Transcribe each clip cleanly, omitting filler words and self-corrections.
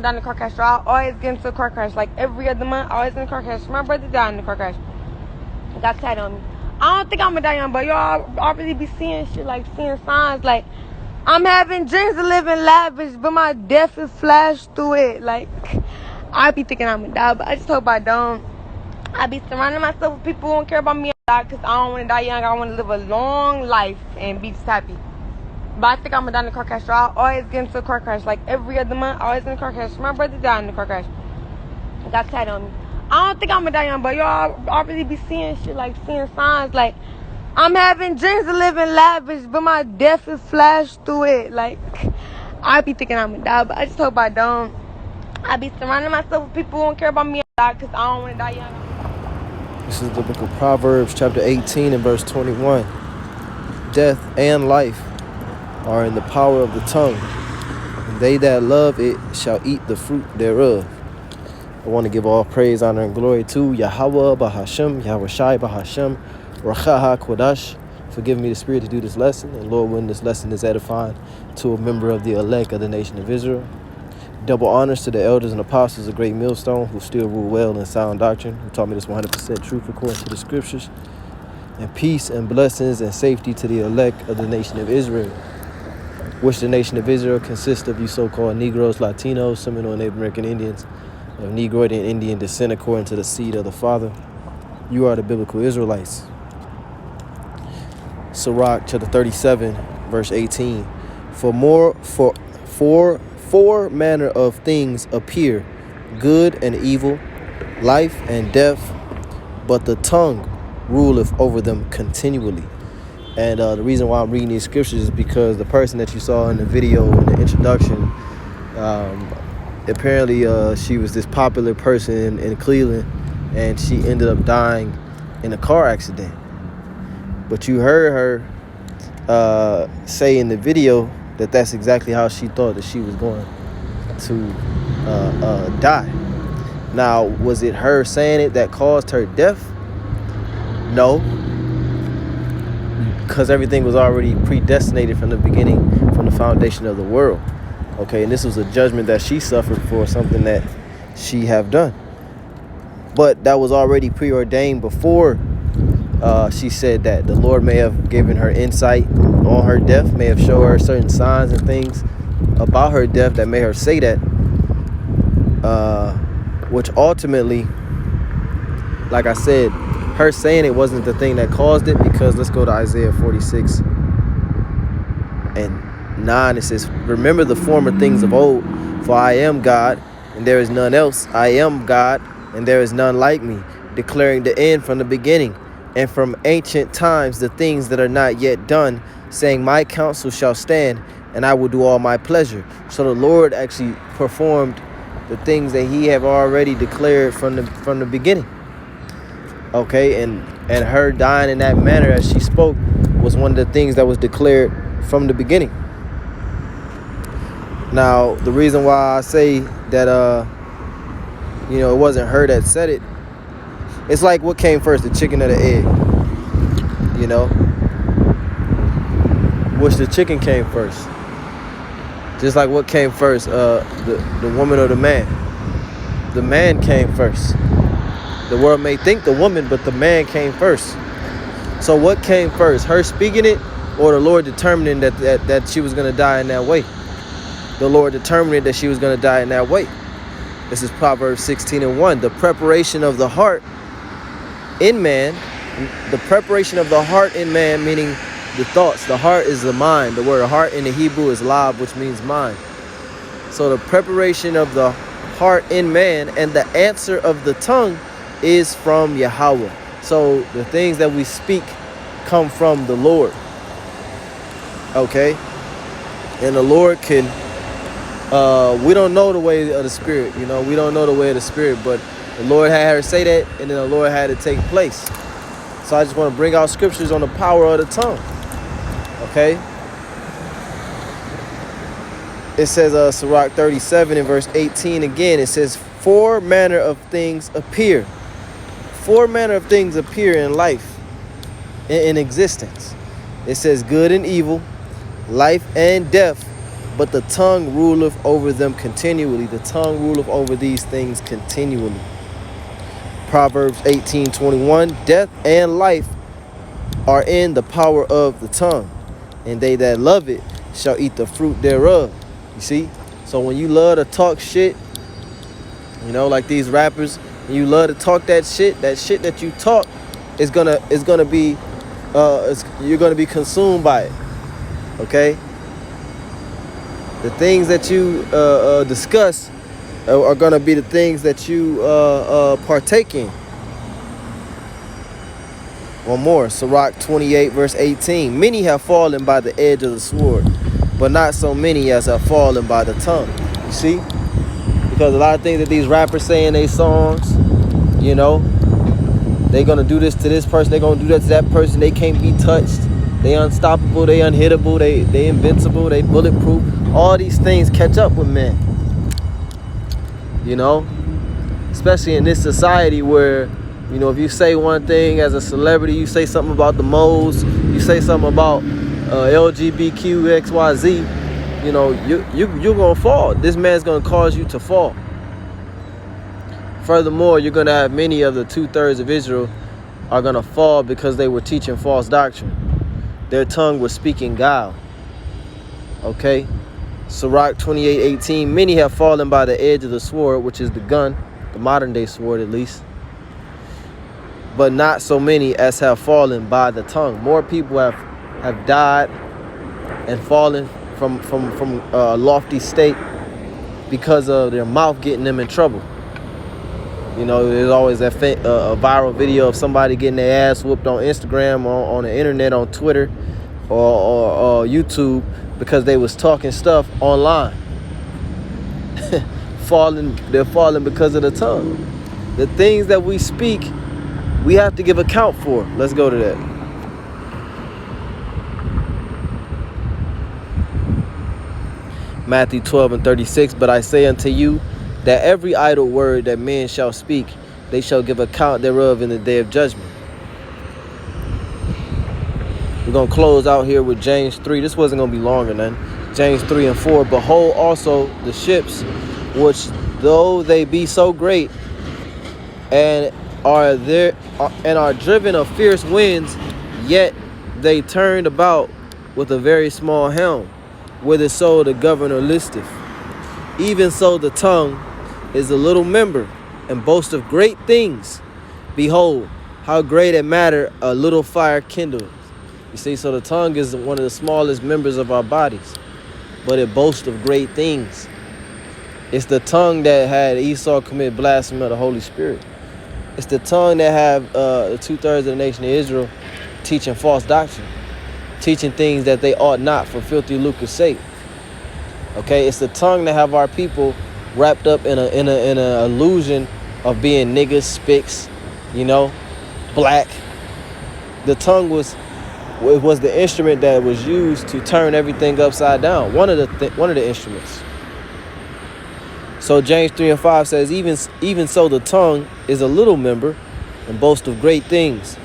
Down in the car crash, so I always get into a car crash. Like every other month, I always in a car crash. My brother died in the car crash. Got tight on me. I don't think I'm gonna die young, but y'all really be seeing shit, like seeing signs. Like I'm having dreams of living lavish, but my death is flashed through it. Like I be thinking I'm gonna die, but I just hope I don't. I be surrounding myself with people who don't care about me because I don't want to die young. I want to live a long life and be just happy. But I think I'm gonna die in the car crash, so I always get into a car crash. Like every other month, I always in a car crash. My brother died in the car crash. Got tight on me. I don't think I'm gonna die young, but y'all really be seeing shit, like seeing signs. Like I'm having dreams of living lavish, but my death is flashed through it. Like I be thinking I'm gonna die, but I just hope I don't. I be surrounding myself with people who don't care about me because I don't want to die young. This is the book of Proverbs, chapter 18 and verse 21. Death and life are in the power of the tongue, and they that love it shall eat the fruit thereof. I want to give all praise, honor, and glory to Yahweh Bahashem, Yahweh Shai Bahashem, Rachaha Kodash, for giving me the spirit to do this lesson. And Lord, when this lesson is edifying to a member of the elect of the nation of Israel, double honors to the elders and apostles of Great Millstone who still rule well in sound doctrine, who taught me this 100% truth according to the scriptures, and peace and blessings and safety to the elect of the nation of Israel, which the nation of Israel consists of you so-called Negroes, Latinos, Seminole, Native American Indians, of Negroid and Indian descent according to the seed of the Father. You are the biblical Israelites. Sirach chapter 37, verse 18. Four manner of things appear, good and evil, life and death, but the tongue ruleth over them continually. And the reason why I'm reading these scriptures is because the person that you saw in the video in the introduction, apparently she was this popular person in Cleveland, and she ended up dying in a car accident. But you heard her say in the video that that's exactly how she thought that she was going to die. Now, was it her saying it that caused her death? No, because everything was already predestinated from the beginning, from the foundation of the world. Okay, and this was a judgment that she suffered for something that she have done. But that was already preordained before she said that. The Lord may have given her insight on her death, may have shown her certain signs and things about her death that made her say that, which ultimately, like I said, her saying it wasn't the thing that caused it, because let's go to Isaiah 46 and 9. It says, remember the former things of old, for I am God and there is none else. I am God and there is none like me, declaring the end from the beginning, and from ancient times the things that are not yet done, saying my counsel shall stand and I will do all my pleasure. So the Lord actually performed the things that he have already declared from the beginning. Okay, and her dying in that manner as she spoke was one of the things that was declared from the beginning. Now, the reason why I say that, it wasn't her that said it, it's like what came first, the chicken or the egg? Which the chicken came first? Just like what came first, the woman or the man? The man came first. The world may think the woman, but the man came first. So what came first, her speaking it, or the Lord determining that she was going to die in that way? The Lord determined that she was going to die in that way. This is Proverbs 16 and 1. The preparation of the heart in man, meaning the thoughts. The heart is the mind. The word heart in the Hebrew is lab, which means mind. So the preparation of the heart in man and the answer of the tongue is from Yahweh. So the things that we speak come from the Lord. Okay? And the Lord can, we don't know the way of the Spirit, we don't know the way of the Spirit, but the Lord had her say that, and then the Lord had it take place. So I just want to bring out scriptures on the power of the tongue. Okay? It says, Sirach 37 in verse 18 again, it says, four manner of things appear. Four manner of things appear in life, in existence. It says good and evil, life and death, but the tongue ruleth over them continually. The tongue ruleth over these things continually. Proverbs 18:21, death and life are in the power of the tongue, and they that love it shall eat the fruit thereof. You see? So when you love to talk shit, you know, like these rappers, and you love to talk that shit that you talk is gonna be you're gonna be consumed by it. Okay? The things that you discuss are gonna be the things that you partake in. One more, Sirach 28 verse 18. Many have fallen by the edge of the sword, but not so many as have fallen by the tongue. You see? Because a lot of things that these rappers say in their songs, you know, they're gonna do this to this person, they're gonna do that to that person, they can't be touched, they unstoppable, they unhittable, they invincible, they bulletproof. All these things catch up with men. You know? Especially in this society where, you know, if you say one thing as a celebrity, you say something about the moles, you say something about LGBTQ, XYZ, you know, you're gonna fall. This man's gonna cause you to fall. Furthermore, you're gonna have many of the 2/3 of Israel are gonna fall because they were teaching false doctrine. Their tongue was speaking guile. Okay? Sirach 28:18, many have fallen by the edge of the sword, which is the gun, the modern day sword at least, but not so many as have fallen by the tongue. More people have died and fallen from a lofty state because of their mouth getting them in trouble. You know, there's always that a viral video of somebody getting their ass whooped on Instagram or on the internet, on Twitter or YouTube, because they was talking stuff online. They're falling because of the tongue. The things that we speak, we have to give account for. Let's go to that. Matthew 12:36, but I say unto you that every idle word that men shall speak, they shall give account thereof in the day of judgment. We're going to close out here with James 3. This wasn't going to be longer than James 3:4. Behold also the ships, which though they be so great, and are driven of fierce winds, yet they turned about with a very small helm, whitherso the governor listeth. Even so the tongue is a little member, and boasts of great things. Behold, how great a matter a little fire kindles. You see, so the tongue is one of the smallest members of our bodies, but it boasts of great things. It's the tongue that had Esau commit blasphemy of the Holy Spirit. It's the tongue that have the 2/3 of the nation of Israel teaching false doctrine, teaching things that they ought not for filthy lucre's sake. Okay, it's the tongue that have our people wrapped up in a illusion of being niggas, spics, you know, black. The tongue was the instrument that was used to turn everything upside down. One of the instruments. So James 3:5 says, even so the tongue is a little member, and boasts of great things.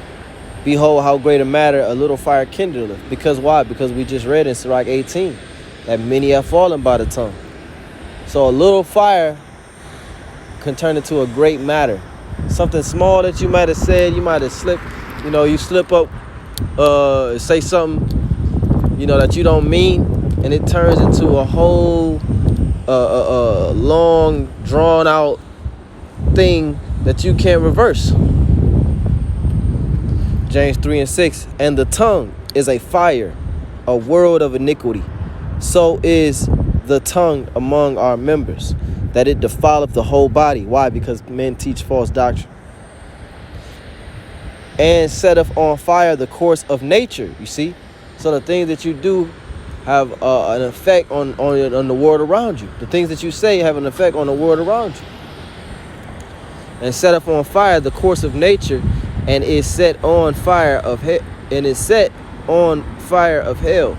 Behold, how great a matter a little fire kindleth. Because why? Because we just read in Sirach 18 that many have fallen by the tongue. So a little fire can turn into a great matter. Something small that you might have said, you might have slipped, you know, you slip up, say something, you know, that you don't mean, and it turns into a whole long, drawn out thing that you can't reverse. James 3:6, and the tongue is a fire, a world of iniquity. So is the tongue among our members, that it defileth the whole body. Why? Because men teach false doctrine. And setteth on fire the course of nature. You see? So the things that you do have an effect on the world around you. The things that you say have an effect on the world around you. And setteth on fire the course of nature, and is set on fire of hell.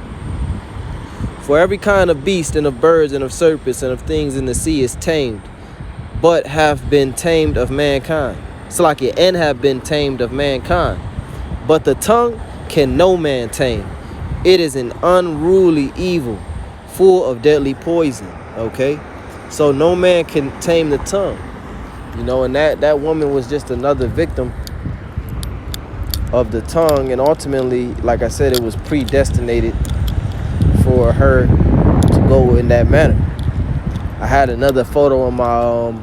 For every kind of beast and of birds and of serpents and of things in the sea is tamed, but have been tamed of mankind. And have been tamed of mankind. But the tongue can no man tame. It is an unruly evil, full of deadly poison. Okay, so no man can tame the tongue. You know, and that woman was just another victim of the tongue, and ultimately, like I said, it was predestinated for her to go in that manner. I had another photo on my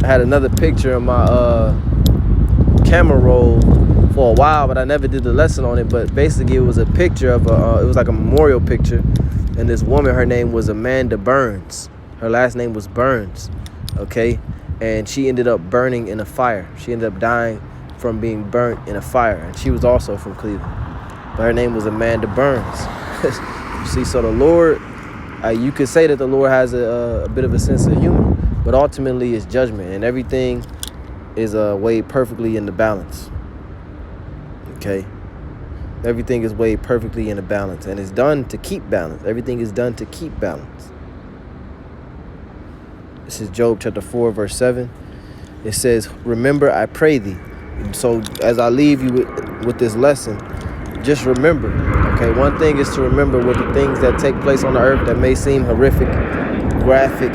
I had another picture in my camera roll for a while, but I never did the lesson on it. But basically, it was a picture of it was like a memorial picture, and this woman, her name was Amanda Burns. Her last name was Burns, okay, and she ended up burning in a fire. She ended up dying from being burnt in a fire, and she was also from Cleveland, but her name was Amanda Burns. You see, so the Lord, you could say that the Lord has a bit of a sense of humor, but ultimately it's judgment, and everything is weighed perfectly in the balance. Okay, everything is weighed perfectly in the balance, and it's done to keep balance. Everything is done to keep balance. This is Job chapter 4, verse 7. It says, "Remember, I pray thee." So as I leave you with this lesson, just remember, okay, one thing is to remember with the things that take place on the earth that may seem horrific, graphic,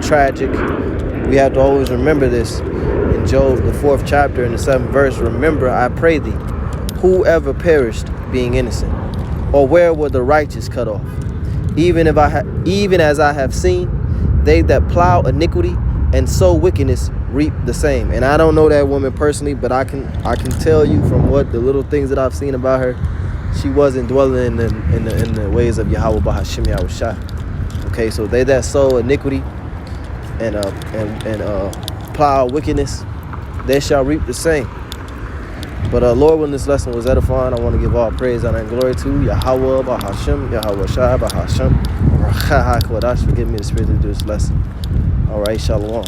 tragic. We have to always remember this. In Job, the 4th chapter, in the 7th verse, "Remember, I pray thee, whoever perished being innocent, or where were the righteous cut off? Even as I have seen, they that plow iniquity and sow wickedness reap the same." And I don't know that woman personally, but I can tell you from what the little things that I've seen about her, she wasn't dwelling in the ways of Yahweh Bahashim Yahushua. Okay, so they that sow iniquity and plow wickedness, they shall reap the same. But Lord, when this lesson was edifying, I want to give all praise, honor, and glory to Yahweh Bahashim Yahushua Bahashim. Forgive me the spirit to do this lesson. All right, shalom.